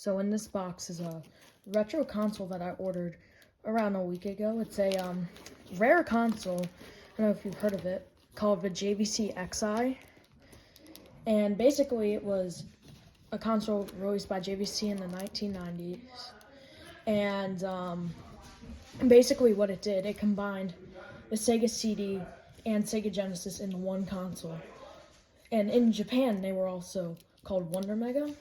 So in this box is a retro console that I ordered around a week ago. It's a rare console. I don't know if you've heard of it, called the JVC X'Eye. And basically it was a console released by JVC in the 1990s. And basically what it did, it combined the Sega CD and Sega Genesis into one console. And in Japan, they were also called Wonder Mega.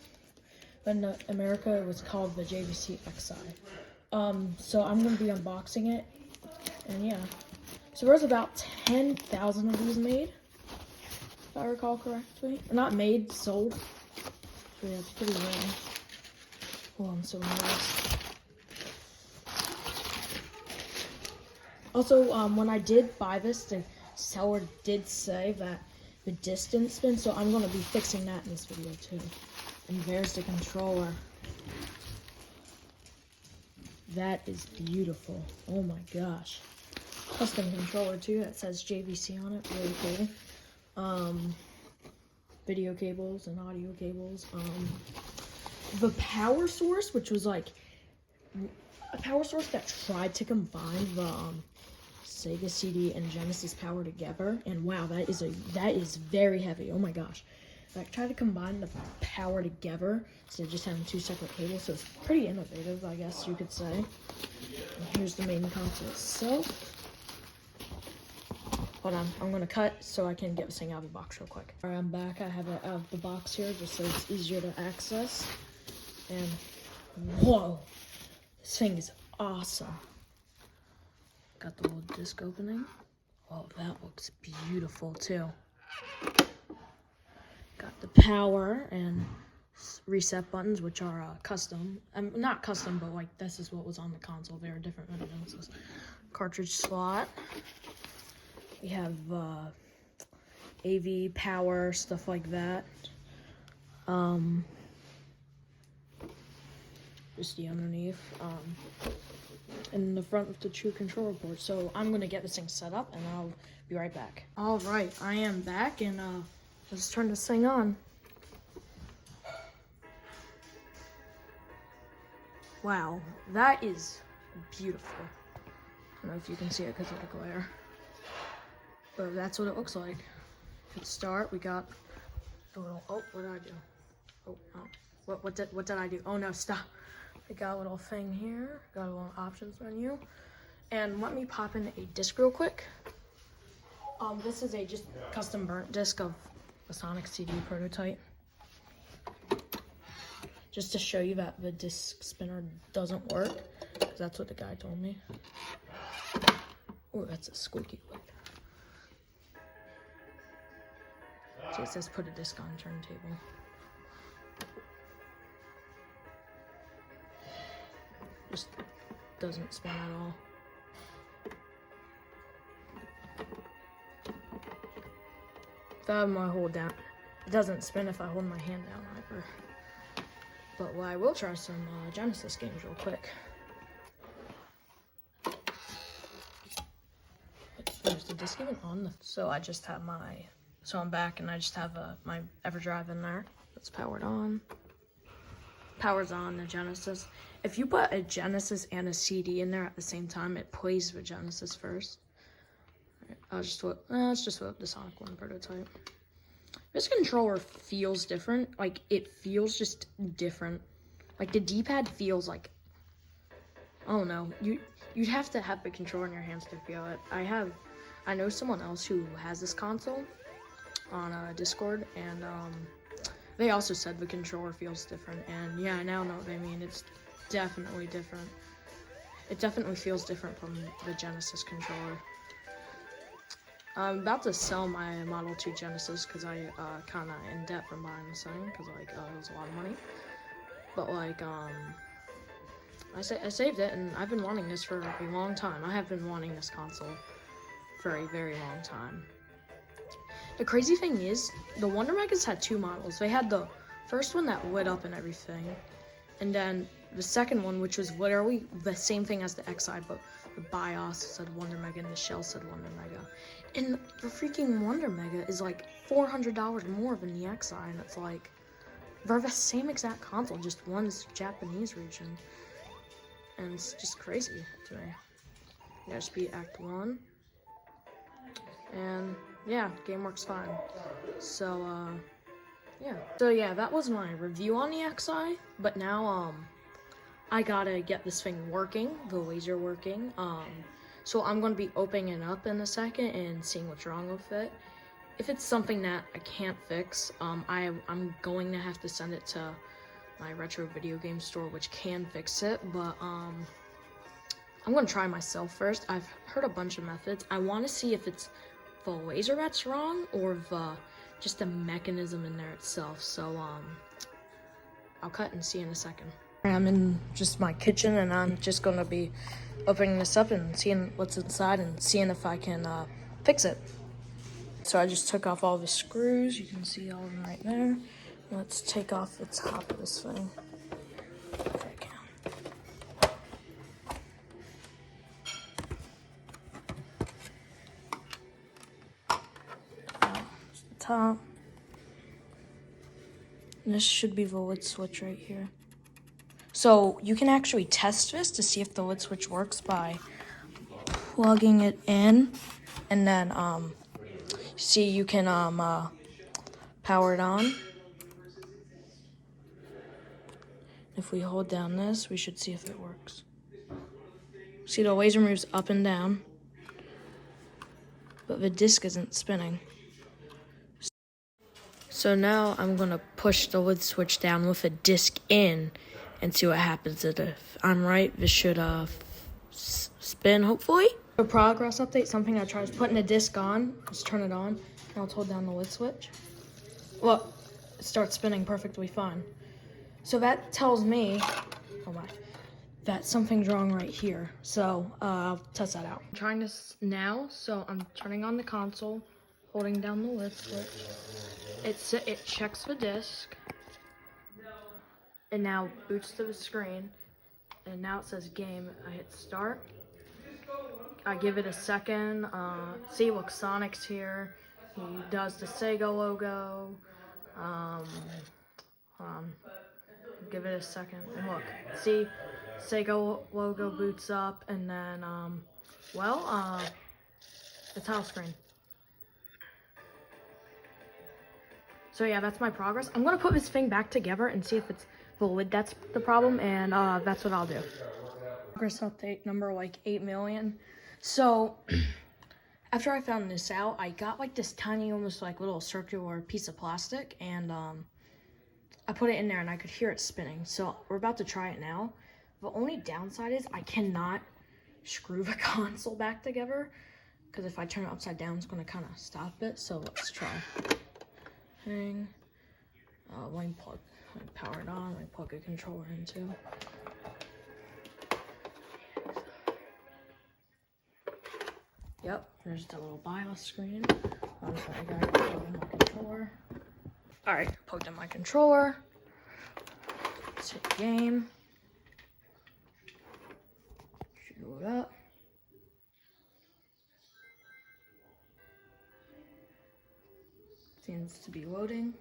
But in America, it was called the JVC X'Eye. So I'm going to be unboxing it. And yeah. So there's about 10,000 of these made, if I recall correctly. Or not made, sold. So yeah, it's pretty rare. Oh, I'm so nervous. Also, when I did buy this, the seller did say that the distance spin, so I'm going to be fixing that in this video too. And there's the controller. That is beautiful. Oh my gosh. Custom controller too, that says JVC on it, really cool. Video cables and audio cables. The power source, which was like a power source that tried to combine the Sega CD and Genesis power together, and wow, that is very heavy. Oh my gosh. I tried to combine the power together instead of just having two separate cables, so it's pretty innovative, I guess you could say. And here's the main console itself. Hold on, I'm gonna cut so I can get this thing out of the box real quick. Alright, I'm back. I have it out of the box here just so it's easier to access. And whoa, this thing is awesome. Got the little disc opening. Oh, that looks beautiful too. Got the power and reset buttons, which are custom. Not custom, but like this is what was on the console. They are different versions. Cartridge slot. We have AV power, stuff like that. Just the underneath. And the front with the true controller board. So I'm gonna get this thing set up and I'll be right back. All right, I am back and let's turn this thing on. Wow, that is beautiful. I don't know if you can see it because of the glare, but that's what it looks like. Hit start. We got the little. Oh, what did I do? Oh, what did I do? Oh no, stop. We got a little thing here. Got a little options menu, and let me pop in a disc real quick. This is a just custom burnt disc of a Sonic CD prototype. Just to show you that the disc spinner doesn't work, because that's what the guy told me. Oh, that's a squeaky lid. So it says put a disc on turntable. Just doesn't spin at all. If I have my hold down, it doesn't spin if I hold my hand down either. But well, I will try some Genesis games real quick. There's the disc even on the. So I just have my. So I'm back and I just have my EverDrive in there. It's powered on. Power's on the Genesis. If you put a Genesis and a CD in there at the same time, it plays the Genesis first. Let's just flip the Sonic 1 prototype. This controller feels different. Like, it feels just different. Like, the D-pad feels like, I don't know. You'd have to have the controller in your hands to feel it. I know someone else who has this console on Discord, and they also said the controller feels different. And yeah, I now know what they mean. It's definitely different. It definitely feels different from the Genesis controller. I'm about to sell my Model 2 Genesis because I kind of in debt from buying this thing because like it was a lot of money. But like I saved it and I've been wanting this for a long time. I have been wanting this console for a very long time. The crazy thing is, the Wonder Megas had two models. They had the first one that lit up and everything, and then the second one, which was literally the same thing as the X'Eye, but the BIOS said Wonder Mega and the shell said Wonder Mega. And the freaking Wonder Mega is like $400 more than the X'Eye, and it's like, They're the same exact console, just one's Japanese region. And it's just crazy to me. Yeah, just beat Act 1. And yeah, game works fine. So, yeah. So yeah, that was my review on the X'Eye. But now, I gotta get this thing working, the laser working. So I'm gonna be opening it up in a second and seeing what's wrong with it. If it's something that I can't fix, I'm going to have to send it to my retro video game store, which can fix it. But I'm gonna try myself first. I've heard a bunch of methods. I want to see if it's the laser that's wrong or just the mechanism in there itself. So I'll cut and see in a second. I'm in just my kitchen, and I'm just gonna be opening this up and seeing what's inside and seeing if I can fix it. So I just took off all the screws. You can see all of them right there. Let's take off the top of this thing if I can. That's the top. And this should be the lid switch right here. So you can actually test this to see if the lid switch works by plugging it in, and then see, you can power it on. If we hold down this, we should see if it works. See, the laser moves up and down, but the disc isn't spinning. So now I'm gonna push the lid switch down with a disc in and see what happens. If I'm right, this should spin, hopefully. A progress update, something I tried is putting the disc on. Just turn it on. Now let's hold down the lid switch. Look, it starts spinning perfectly fine. So that tells me, oh my, that something's wrong right here. So I'll test that out. I'm trying this now, so I'm turning on the console, holding down the lid switch. It checks the disc. It now boots to the screen. And now it says game. I hit start. I give it a second. See, look, Sonic's here. He does the Sega logo. Give it a second. And look, see, Sega logo boots up, and then, the title screen. So yeah, that's my progress. I'm gonna put this thing back together and see if it's the lid that's the problem, and that's what I'll do. Progress update number like 8 million. So after I found this out, I got like this tiny, almost like little circular piece of plastic, and I put it in there and I could hear it spinning. So we're about to try it now. The only downside is I cannot screw the console back together, because if I turn it upside down, it's gonna kind of stop it. So let's try. Hang. Let me power it on. Let me plug a controller in too. Yep, there's the little BIOS screen. I gotta plug in my controller. Alright, plugged in my controller. Let's hit game. Should load up. Seems to be loading.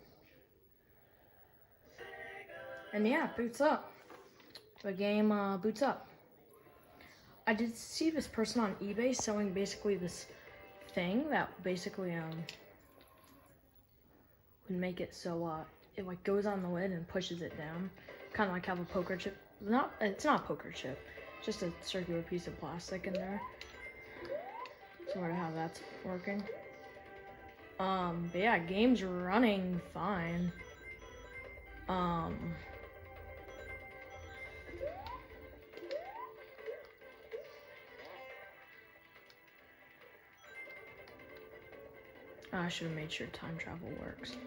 And yeah, boots up. The game boots up. I did see this person on eBay selling basically this thing that basically would make it so it like goes on the lid and pushes it down, kind of like have a poker chip. It's not a poker chip, just a circular piece of plastic in there. Sort of how that's working. But yeah, game's running fine. I should have made sure time travel works.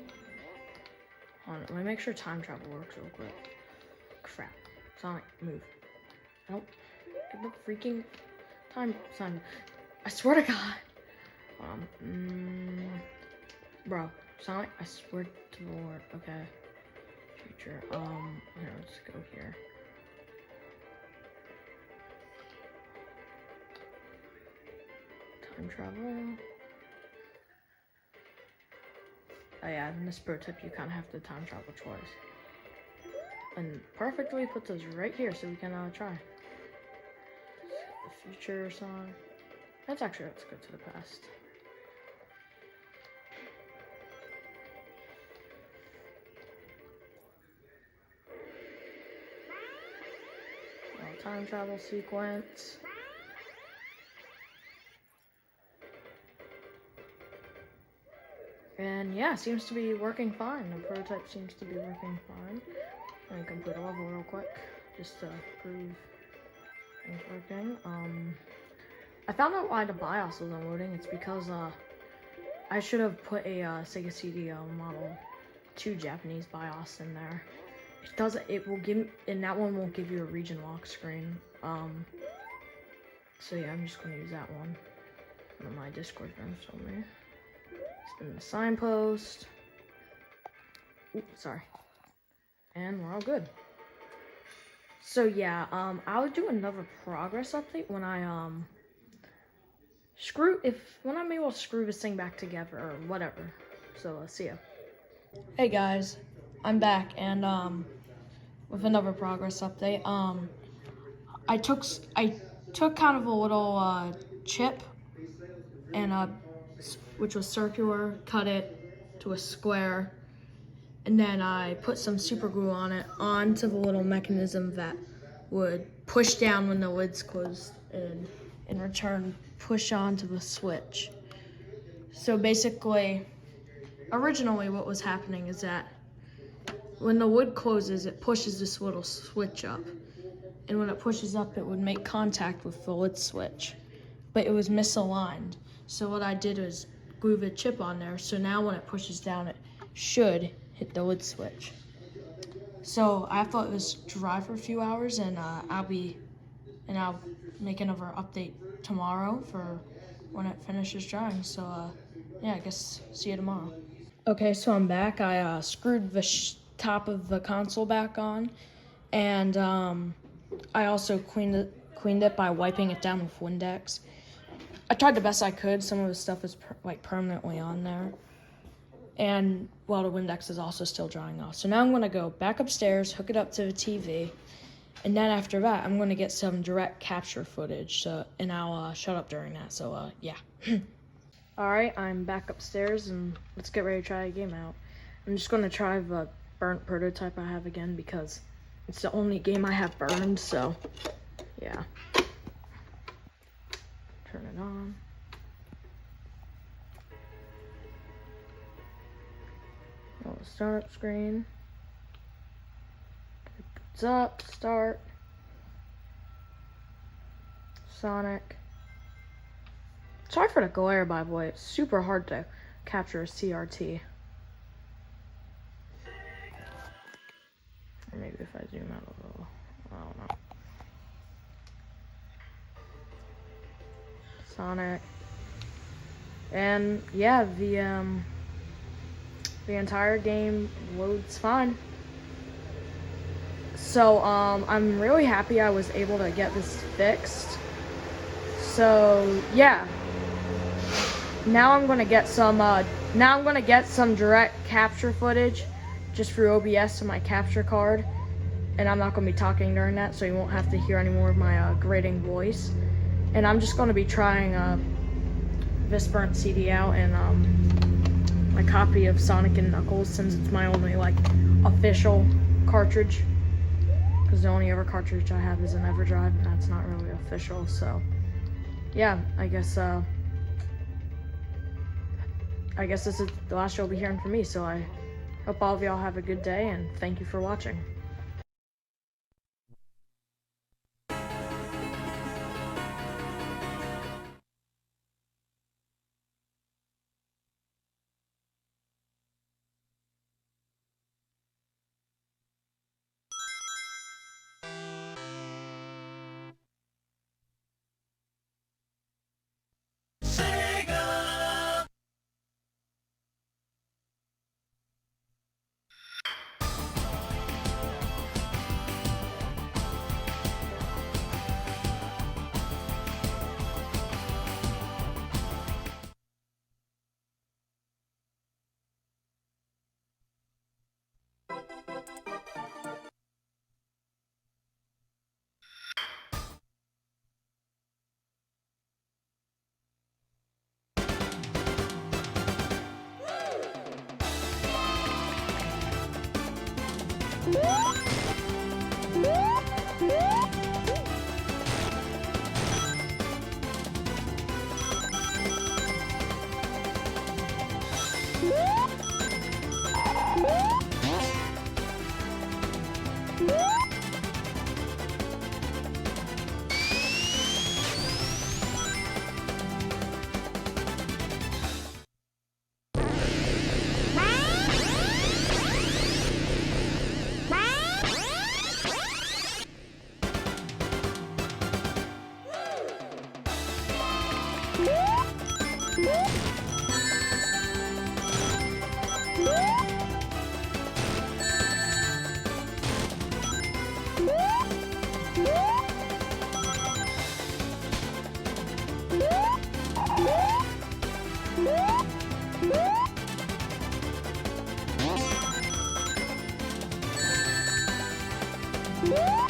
Hold on, let me make sure time travel works real quick. Crap. Sonic, move. I don't get the freaking time sign. I swear to God. Bro, Sonic, I swear to the Lord. Okay. Future. Here, let's go here. Time travel. Oh yeah, in this pro tip, you kind of have to time travel twice. and perfectly puts us right here so we can try. The future song. Let's go to the past. Time travel sequence. And yeah, seems to be working fine. The prototype seems to be working fine. Let me complete a level real quick, just to prove things working. I found out why the BIOS was unloading. It's because I should have put a Sega CD Model 2 Japanese BIOS in there. It doesn't. It will give, and that one won't give you a region lock screen. So yeah, I'm just gonna use that one. One of my Discord friends told me. Spin the signpost. Ooh, sorry. And we're all good. So yeah, I'll do another progress update when I when I'm able to screw this thing back together or whatever. So see ya. Hey guys, I'm back and with another progress update. I took kind of a little chip and which was circular, cut it to a square, and then I put some super glue on it onto the little mechanism that would push down when the lid's closed and in return push onto the switch. So basically, originally what was happening is that when the lid closes, it pushes this little switch up. And when it pushes up, it would make contact with the lid switch. But it was misaligned. So what I did was glue the chip on there, so now when it pushes down, it should hit the lid switch. So I have to let this dry for a few hours, and I'll make another update tomorrow for when it finishes drying. So yeah, I guess see you tomorrow. Okay, so I'm back. I screwed the top of the console back on, and I also cleaned it by wiping it down with Windex. I tried the best I could. Some of the stuff is permanently on there. And, well, the Windex is also still drying off. So now I'm going to go back upstairs, hook it up to the TV, and then after that, I'm going to get some direct capture footage, and I'll shut up during that. So, yeah. Alright, I'm back upstairs, and let's get ready to try a game out. I'm just going to try the burnt prototype I have again, because it's the only game I have burned, so, yeah. Turn it on. Oh, startup screen. It's up, start. Sonic. Sorry for the glare, by the way. It's super hard to capture a CRT. Or maybe if I zoom out a little. I don't know. Sonic. And yeah, the entire game loads fine. So I'm really happy I was able to get this fixed. So yeah. Now I'm gonna get some direct capture footage just through OBS to my capture card, and I'm not gonna be talking during that, so you won't have to hear any more of my grating voice. And I'm just gonna be trying this burnt CD out and my copy of Sonic and Knuckles, since it's my only official cartridge, because the only other cartridge I have is an EverDrive, and that's not really official. So yeah, I guess this is the last you'll be hearing from me, so I hope all of y'all have a good day, and thank you for watching. Woo!